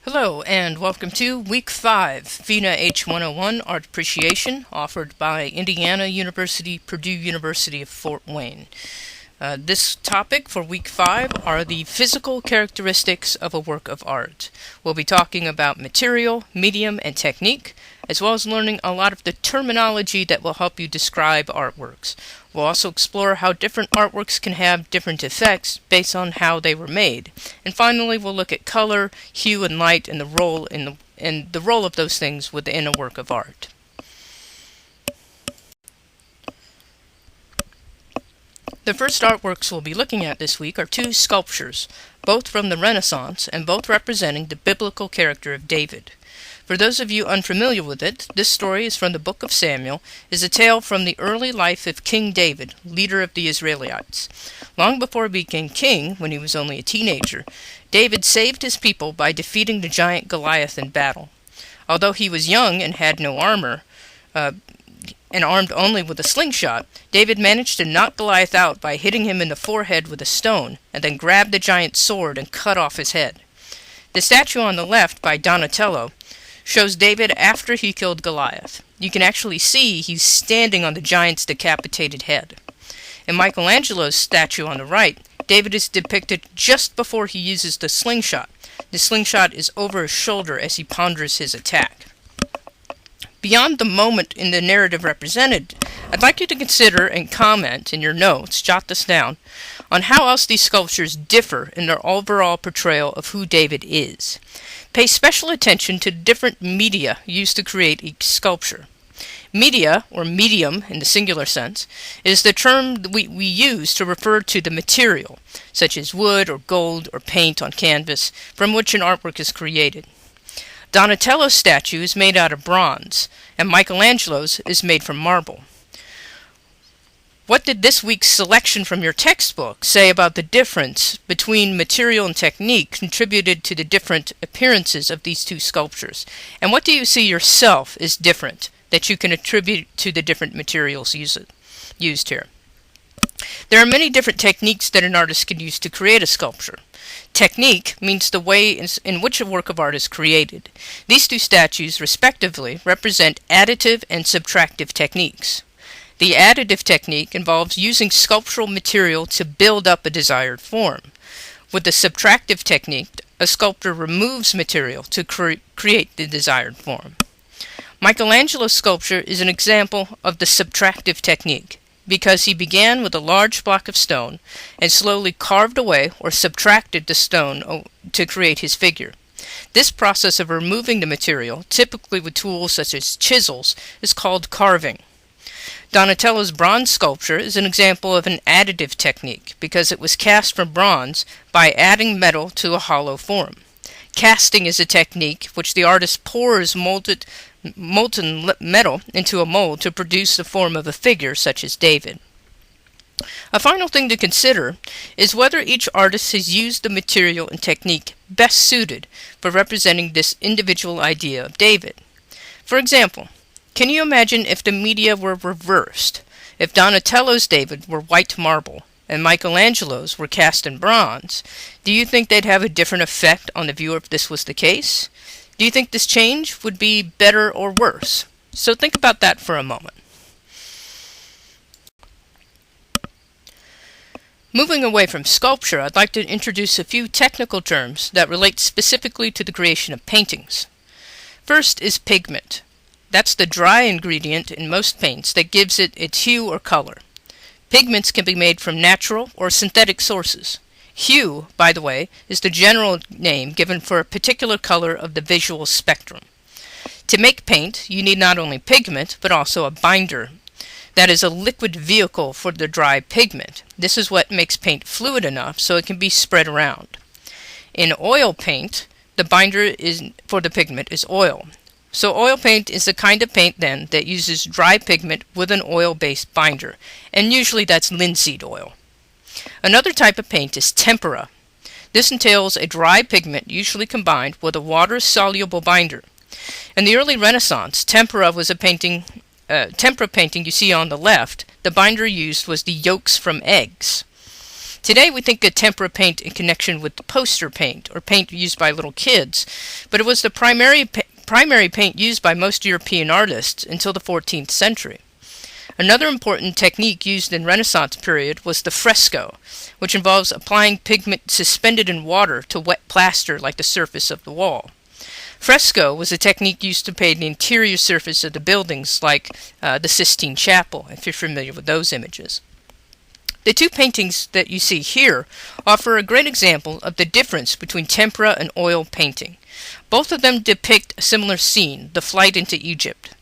Hello and welcome to Week 5, FINA H101 Art Appreciation, offered by Indiana University, Purdue University of Fort Wayne. This topic for Week 5 are the physical characteristics of a work of art. We'll be talking about material, medium, and technique, as well as learning a lot of the terminology that will help you describe artworks. We'll also explore how different artworks can have different effects based on how they were made. And finally, we'll look at color, hue, and light, and the role of those things within a work of art. The first artworks we'll be looking at this week are two sculptures, both from the Renaissance and both representing the biblical character of David. For those of you unfamiliar with it, this story is from the book of Samuel, is a tale from the early life of King David, leader of the Israelites. Long before he became king, when he was only a teenager, David saved his people by defeating the giant Goliath in battle. Although he was young and had no armor, and armed only with a slingshot, David managed to knock Goliath out by hitting him in the forehead with a stone, and then grabbed the giant's sword and cut off his head. The statue on the left by Donatello shows David after he killed Goliath. You can actually see he's standing on the giant's decapitated head. In Michelangelo's statue on the right, David is depicted just before he uses the slingshot. The slingshot is over his shoulder as he ponders his attack. Beyond the moment in the narrative represented, I'd like you to consider and comment in your notes, jot this down, on how else these sculptures differ in their overall portrayal of who David is. Pay special attention to different media used to create each sculpture. Media, or medium in the singular sense, is the term that we use to refer to the material, such as wood or gold or paint on canvas, from which an artwork is created. Donatello's statue is made out of bronze, and Michelangelo's is made from marble. What did this week's selection from your textbook say about the difference between material and technique contributed to the different appearances of these two sculptures? And what do you see yourself as different that you can attribute to the different materials used here? There are many different techniques that an artist can use to create a sculpture. Technique means the way in which a work of art is created. These two statues, respectively, represent additive and subtractive techniques. The additive technique involves using sculptural material to build up a desired form. With the subtractive technique, a sculptor removes material to create the desired form. Michelangelo's sculpture is an example of the subtractive technique, because he began with a large block of stone and slowly carved away or subtracted the stone to create his figure. This process of removing the material, typically with tools such as chisels, is called carving. Donatello's bronze sculpture is an example of an additive technique because it was cast from bronze by adding metal to a hollow form. Casting is a technique which the artist pours molten metal into a mold to produce the form of a figure such as David. A final thing to consider is whether each artist has used the material and technique best suited for representing this individual idea of David. For example, can you imagine if the media were reversed? If Donatello's David were white marble and Michelangelo's were cast in bronze, do you think they'd have a different effect on the viewer if this was the case? Do you think this change would be better or worse? So think about that for a moment. Moving away from sculpture, I'd like to introduce a few technical terms that relate specifically to the creation of paintings. First is pigment. That's the dry ingredient in most paints that gives it its hue or color. Pigments can be made from natural or synthetic sources. Hue, by the way, is the general name given for a particular color of the visual spectrum. To make paint, you need not only pigment, but also a binder. That is a liquid vehicle for the dry pigment. This is what makes paint fluid enough so it can be spread around. In oil paint, the binder for the pigment is oil. So oil paint is the kind of paint then that uses dry pigment with an oil-based binder, and usually that's linseed oil. Another type of paint is tempera. This entails a dry pigment usually combined with a water-soluble binder. In the early Renaissance, tempera painting you see on the left. The binder used was the yolks from eggs. Today we think of tempera paint in connection with the poster paint, or paint used by little kids, but it was the primary paint used by most European artists until the 14th century. Another important technique used in Renaissance period was the fresco, which involves applying pigment suspended in water to wet plaster like the surface of the wall. Fresco was a technique used to paint the interior surface of the buildings like the Sistine Chapel, if you're familiar with those images. The two paintings that you see here offer a great example of the difference between tempera and oil painting. Both of them depict a similar scene, the flight into Egypt.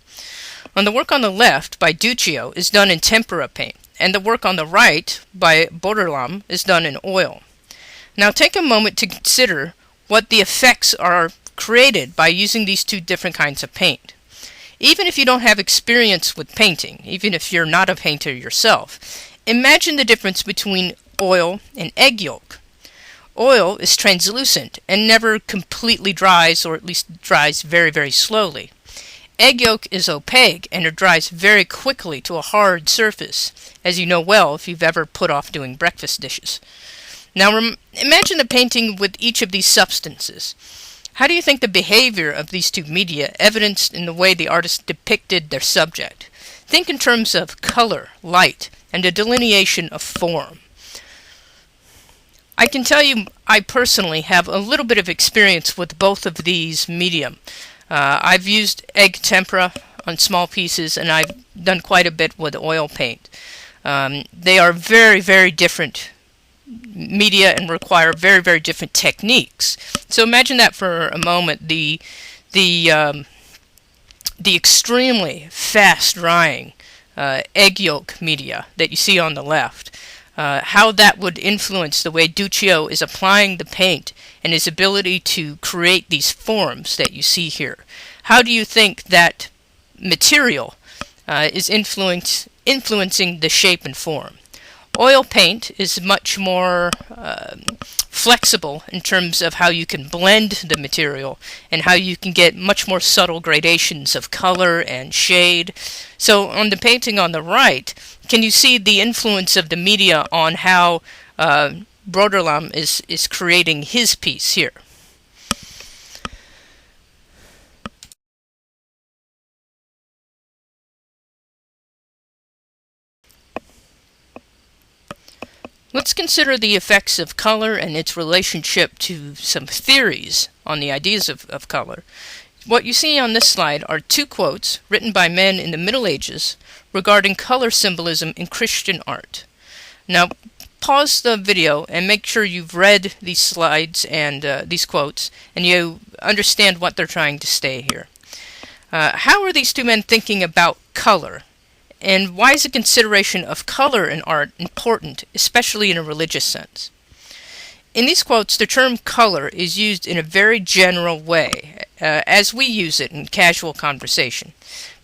On the work on the left by Duccio is done in tempera paint, and the work on the right by Borderlam is done in oil. Now take a moment to consider what the effects are created by using these two different kinds of paint. Even if you don't have experience with painting, even if you're not a painter yourself, imagine the difference between oil and egg yolk. Oil is translucent and never completely dries, or at least dries very, very slowly. Egg yolk is opaque and it dries very quickly to a hard surface, as you know well if you've ever put off doing breakfast dishes. Now imagine the painting with each of these substances. How do you think the behavior of these two media evidenced in the way the artist depicted their subject? Think in terms of color, light, and the delineation of form. I can tell you I personally have a little bit of experience with both of these medium. I've used egg tempera on small pieces, and I've done quite a bit with oil paint. They are very, very different media and require very, very different techniques. So imagine that for a moment, the extremely fast drying egg yolk media that you see on the left, how that would influence the way Duccio is applying the paint and his ability to create these forms that you see here. How do you think that material is influencing the shape and form? Oil paint is much more flexible in terms of how you can blend the material and how you can get much more subtle gradations of color and shade. So on the painting on the right, can you see the influence of the media on how Broderlam is creating his piece here? Let's consider the effects of color and its relationship to some theories on the ideas of color. What you see on this slide are two quotes written by men in the Middle Ages regarding color symbolism in Christian art. Now, pause the video and make sure you've read these slides and these quotes, and you understand what they're trying to say here. How are these two men thinking about color? And why is the consideration of color in art important, especially in a religious sense? In these quotes, the term color is used in a very general way, as we use it in casual conversation.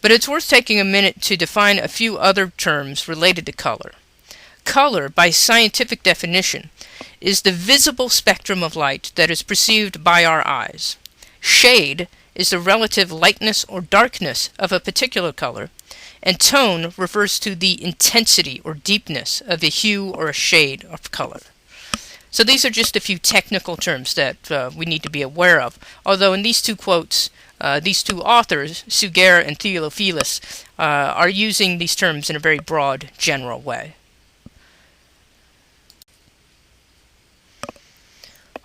But it's worth taking a minute to define a few other terms related to color. Color, by scientific definition, is the visible spectrum of light that is perceived by our eyes. Shade is the relative lightness or darkness of a particular color, and tone refers to the intensity or deepness of a hue or a shade of color. So these are just a few technical terms that we need to be aware of, although in these two quotes, these two authors, Suger and Theophilus, are using these terms in a very broad, general way.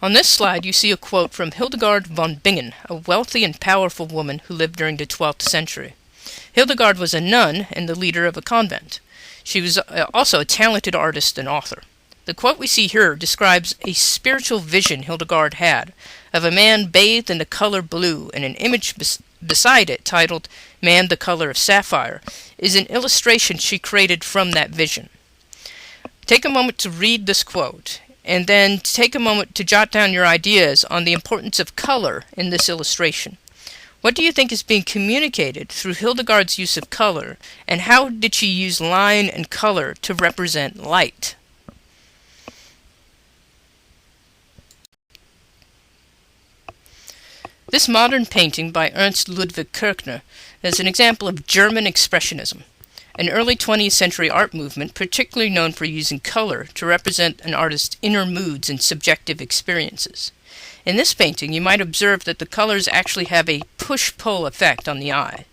On this slide, you see a quote from Hildegard Von Bingen, a wealthy and powerful woman who lived during the 12th century. Hildegard was a nun and the leader of a convent. She was also a talented artist and author. The quote we see here describes a spiritual vision Hildegard had of a man bathed in the color blue, and an image beside it titled "Man the Color of Sapphire" is an illustration she created from that vision. Take a moment to read this quote, and then take a moment to jot down your ideas on the importance of color in this illustration. What do you think is being communicated through Hildegard's use of color, and how did she use line and color to represent light? This modern painting by Ernst Ludwig Kirchner is an example of German Expressionism. an early 20th century art movement particularly known for using color to represent an artist's inner moods and subjective experiences. In this painting, you might observe that the colors actually have a push-pull effect on the eye.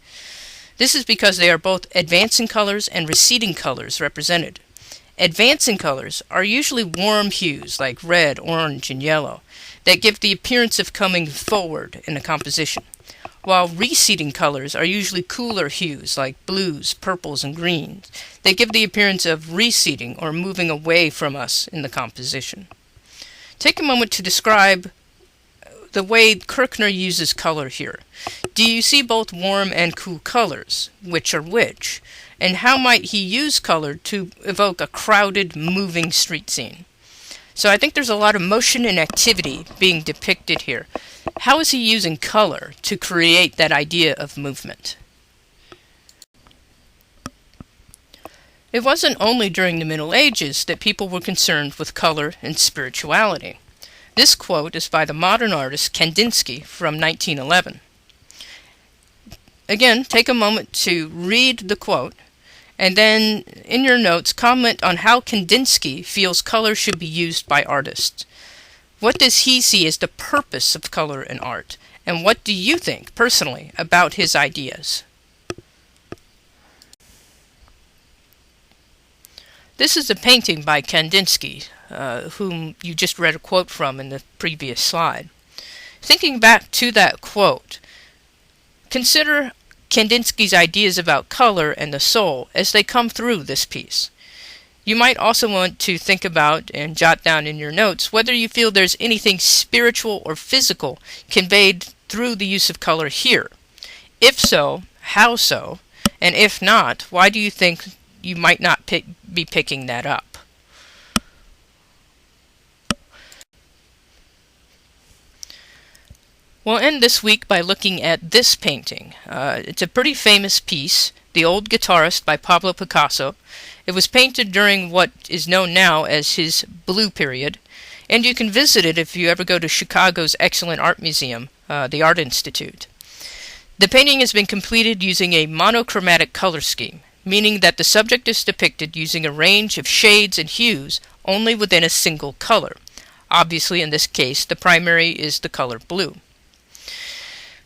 This is because they are both advancing colors and receding colors represented. Advancing colors are usually warm hues like red, orange, and yellow that give the appearance of coming forward in a composition, while receding colors are usually cooler hues like blues, purples, and greens that give the appearance of receding or moving away from us in the composition. Take a moment to describe the way Kirchner uses color here. Do you see both warm and cool colors? Which are which? And how might he use color to evoke a crowded, moving street scene? So I think there's a lot of motion and activity being depicted here. How is he using color to create that idea of movement? It wasn't only during the Middle Ages that people were concerned with color and spirituality. This quote is by the modern artist Kandinsky from 1911. Again, take a moment to read the quote, and then in your notes comment on how Kandinsky feels color should be used by artists. What does he see as the purpose of color in art? And what do you think, personally, about his ideas? This is a painting by Kandinsky, whom you just read a quote from in the previous slide. Thinking back to that quote, consider Kandinsky's ideas about color and the soul as they come through this piece. You might also want to think about and jot down in your notes whether you feel there's anything spiritual or physical conveyed through the use of color here. If so, how so? And if not, why do you think you might not be picking that up? We'll end this week by looking at this painting. It's a pretty famous piece, The Old Guitarist by Pablo Picasso. It was painted during what is known now as his Blue Period, and you can visit it if you ever go to Chicago's excellent art museum, the Art Institute. The painting has been completed using a monochromatic color scheme, meaning that the subject is depicted using a range of shades and hues only within a single color. Obviously, in this case, the primary is the color blue.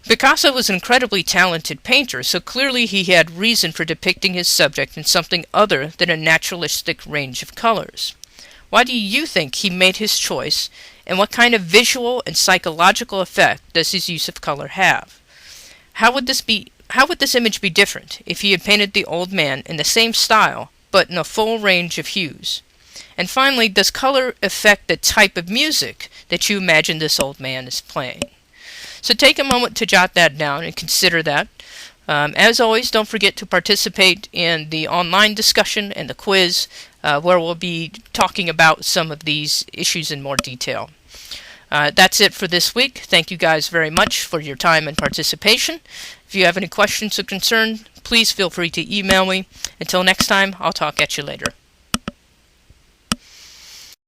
Picasso was an incredibly talented painter, so clearly he had reason for depicting his subject in something other than a naturalistic range of colors. Why do you think he made his choice, and what kind of visual and psychological effect does his use of color have? How would this image be different if he had painted the old man in the same style, but in a full range of hues? And finally, does color affect the type of music that you imagine this old man is playing? So take a moment to jot that down and consider that. As always, don't forget to participate in the online discussion and the quiz, where we'll be talking about some of these issues in more detail. That's it for this week. Thank you guys very much for your time and participation. If you have any questions or concerns, please feel free to email me. Until next time, I'll talk at you later.